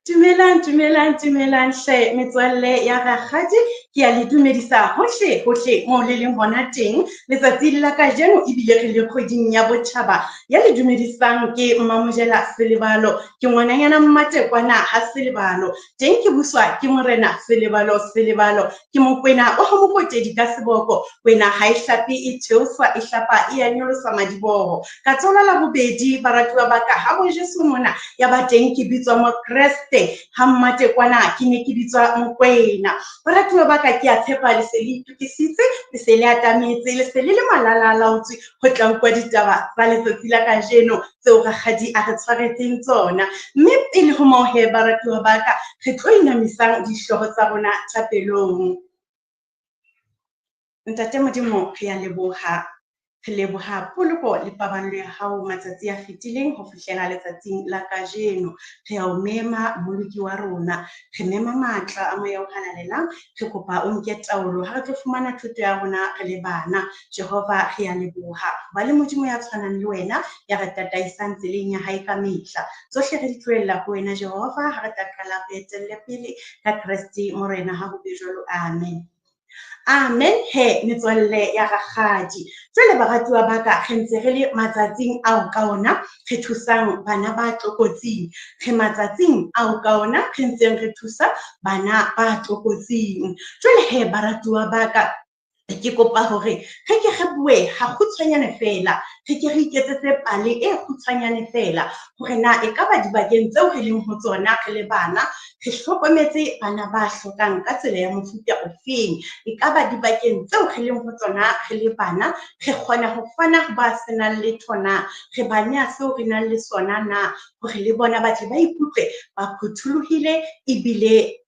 Dumelang hle metswalle ya rakgadi ke a le dumedisa hohle mo le leng hona teng letsatsi la kajeno ebile re le kgweding ya botjhaba ya le dumedisang ke Mmamojela Selebalo ke ngwananyana Mmatekwana ha Selebalo teng ke buswa ke morena Selebalo ke mokwena o ha mokotedi ka seboko kwena ha e hlapi e theoswa e hlapa e a nyolosa madiboho ka tsola la bobedi baratuwa ba ka ha bo Jesu mona ya ba teng ke bitswa mo Kreste ha Mmatekwana ke ne ke bitswa Mokwena baratuwa ba ka ke a tshepa le se le itukisitse le se le atametse le se le le malalaalaotswe ho tla utlwa ditaba tsa letsatsi la kajeno tseo rakgadi a re tshwaretseng tsona mme pele ho moo he baratuwa ba ka re tlo inamisang dihlooho tsa rona thapelong. Ntate Modimo re a leboha re leboha poloko le paballo ya hao matsatsi a fetileng ho fihlela letsatsing la kajeno re a o mema moloki wa rona re mema matla a moya o halalelang re kopa o nke taolo ha re tlo fumana thuto ya rona re le bana Jehova re a leboha ba le modimo ya tshwanang le wena ya re tataisang tseleng ya hae ka mehla tsohle re di tlohella ho wena Jehova ha re tla qala re etelle pele ka Kriste morena ha ho be jwalo amen. Amen he metswalle ya rakgadi jwale baratuwa ba ka re ntse re le matsatsing ao ka ona re thusang bana ba tlokotsing re matsatsing ao ka ona re ntseng re thusa bana ba tlokotsing jwale he baratuwa ba ka ke kopa hore re ke re bue ha kgutshwanyane fela re ke re iketsetse pale e kgutshwanyane fela hore na e ka ba dibakeng tseo re leng ho tsona re le bana re hlokometse bana ba hlokang ka tsela ya mofuta ofeng e ka ba dibakeng tseo re leng ho tsona re le bana re kgona ho fana ba senang letho na re bana seo re nang le sona na hore le bona ba tle ba ikutlwe ba phuthulohile ebile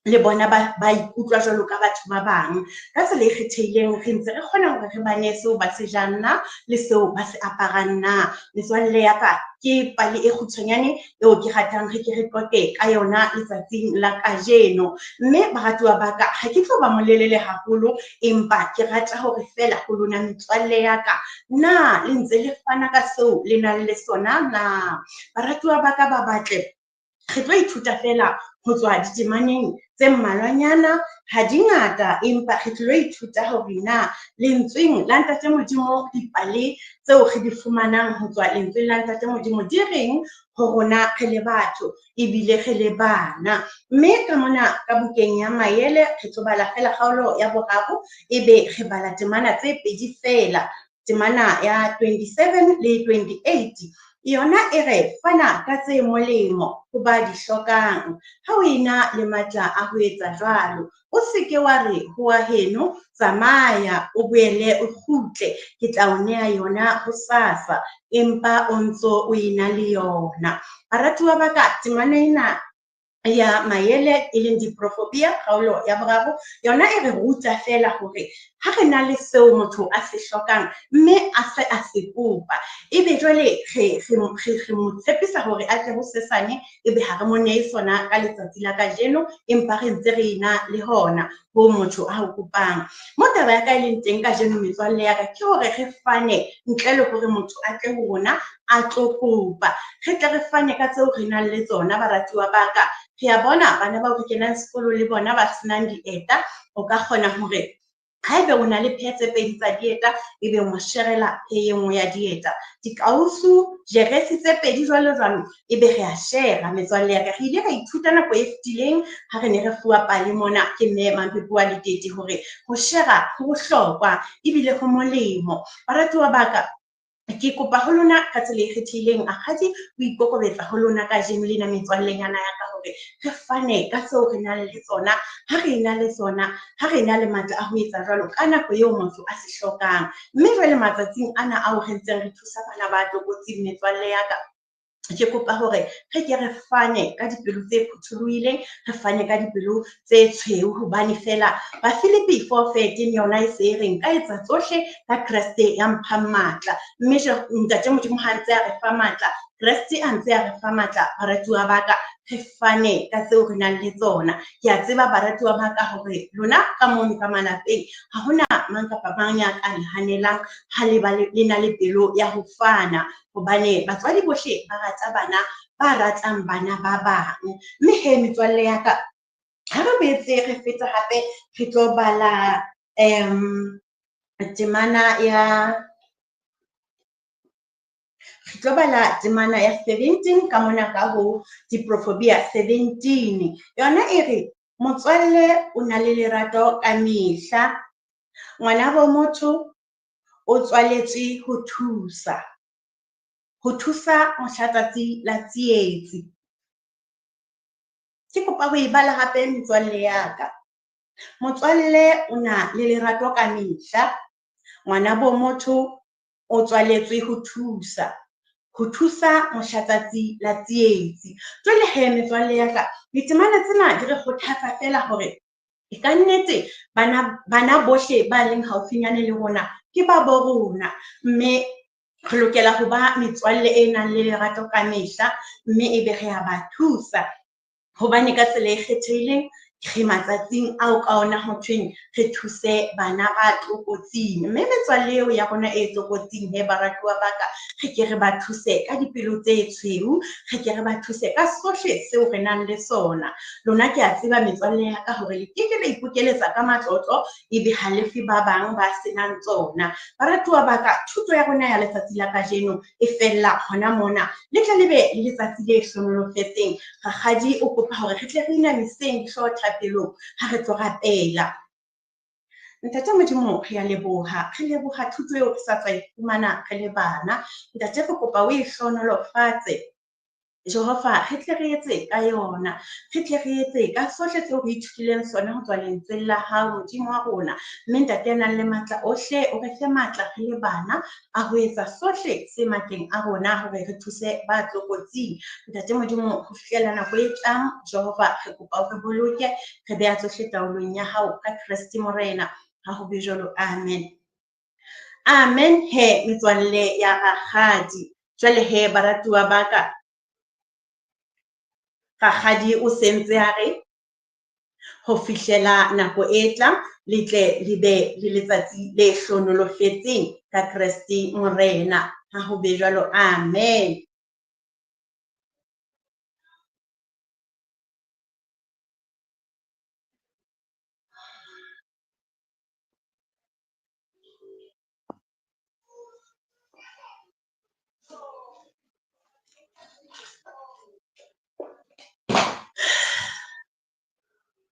le bona ba ikutlwa jwalo ka batho ba bang ka tsela e kgethehileng re ntse re kgona hore re bane seo ba se jang na le seo ba se aparang na metswalle ya ka ke pale e kgutshwanyane eo ke ratang re ke re qoqe ka yona letsatsing la kajeno mme baratuwa ba ka ha ke tlo ba molelele haholo empa ke rata hore fela ho lona metswalle ya ka na le ntse le fana ka seo le nang le sona na baratuwa ba ka ba batle re tlo ithuta fela ho tswa ditemaneng tse mmalwanyana ha di ngata empa re tlo ithuta hore na lentsweng la Ntate Modimo dipale tseo re di fumanang ho tswa lentsweng la Ntate Modimo di reng ho rona re le batho ebile re le bana mme ka mona ka bukeng ya maele re tlo bala fela kgaolo ya boraro ebe re bala temana tse pedi fela temana ya 27 le 28 yona e re fana ka tse molemo ho ba di hlokang ha o ena le matla a ho etsa jwalo o se ke wa re ho wa heno tsamaya o boele o kgutle ke tla o neha yona ho sasa empa o ntso o ena le yona baratuwa ba ka temana ena ya maele e leng diprofobia kgaolo ya boraro yona e re ruta fela hore ha re na le seo motho a se hlokang mme a se a se kopa ebe jwale re mo tshepisa hore a tle ho sesane ebe ha re mo nehe sona ka letsatsi la kajeno empa re ntse re ena le hona ho motho a ho kopang mo taba ya ka e leng teng kajeno metswalle ya ka ke hore re fane ntle le hore motho a tle ho rona a tlo kopa re tle re fane ka tseo re nang le tsona baratuwa ba ka re a bona bana ba ho kenang sekolo le bona ba senang dieta o ka kgona hore haebe o na le phehe tse pedi tsa dieta ebe mo sherela phehe nngwe ya dieta dikausu jeresi tse pedi jwalo ebe re a shera metswalle ya ka re ile ra ithuta nako e fetileng ha re ne re fuwa pale mona ke mme Mampepe wa Letete hore ho shera ho bohlokwa ebile ho molemo baratuwa ba ka ke kopa ho lona ka tsela e kgethehileng akgadi o ikokobetsa ho lona ka jeno lena metswallenyana ya ka hore re fane ka tseo re nang le tsona ha re ena le tsona ha re ena le matla a ho etsa jwalo ka nako eo motho a se hlokang mme jwale matsatsing ana ao re ntseng re thusa bana ba tlokotsing metswalle ya ka ke kopa hore re ke re fane ka dipelo tse phuthulohileng re fane ka dipelo tse tshweu hobane fela ba Filipi 4:13 yona e se re nka etsa tsohle ka Kriste ya mphang matla mme Ntate Modimo ha ntse a re fa matla Kriste a ntse a re fa matla baratuwa ba ka re fane ka tseo re nang le tsona ke a tseba baratuwa ba ka hore lona ka mono ka malapeng ha hona mang kapa mang ya ka lehanelang ha le na le pelo ya ho fana hobane batswadi bohle ba rata bana ba ratang bana ba bang. Mme he metswalle ya ka, ha re boetse re feta hape re tlo bala temana ya re tlo bala temana ya 17 ka mona ka ho Diproverbia 17. Yona e re motswalle o na le lerato ka mehla, ngwana bo motho o tswaletswe ho thusa mohlatsatsi la tsietsi. Ke kopa ho e bala hape metswalle ya ka. Motswalle o na le lerato ka mehla, ngwana bo motho o tswaletswe ho thusa mohlatsatsi la tsietsi. Jwale he metswalle ya ka, ditemana tsena di re kgothatsa fela hore e ka nnete bana bohle ba leng haufinyane le rona ke ba bo rona, mme re lokela ho ba metswalle e nang le lerato ka mehla, mme ebe re a ba thusa hobane ka tsela e kgethehileng re matsatsing ao ka ona ho thweng re thuse bana ba tlokotsing. Mme metswalle eo ya rona e tlokotsing he baratuwa ba ka, re ke re ba thuse ka dipelo tse tshweu, re ke re ba thuse ka sohle seo re nang le sona. Lona ke a tseba metswalle ya ka hore le ke la ipokeletsa ka matlotlo ebe ha lefe ba bang ba senang tsona. Baratuwa ba ka, thuto ya rona ya letsatsi la kajeno e fella hona mona. Le tle lebe le letsatsi le hlonolofetseng. Rakgadi o kopa hore re tle re inamiseng dihlooho thapelong ha re tlo rapela. Ntate Modimo re a leboha, re leboha thuto eo re sa tswa e fumana re le bana. Ntate re kopa o e hlonolofatse Jehova, re tle re etse ka yona, re tle re etse ka sohle tseo re ithutileng sona ho tswa lentsweng la hao Modimo wa rona. Mme ntate a nang le matla ohle, o re fe matla re le bana a ho etsa sohle se matleng a rona hore re thuse ba tlokotsing. Ntate Modimo ho fihlela nako e tlang, Jehova re kopa o re boloke, re beha tsohle taolong ya hao ka Kriste Morena. Ha ho be jwalo, amen. Amen he metswalle ya rakgadi. Jwale he baratuwa ba ka, rakgadi o sentse a re ho fihlela nako e tlang le tle le be le letsatsi le hlonolofetseng ka Kriste Morena. Ha ho be jwalo, amen.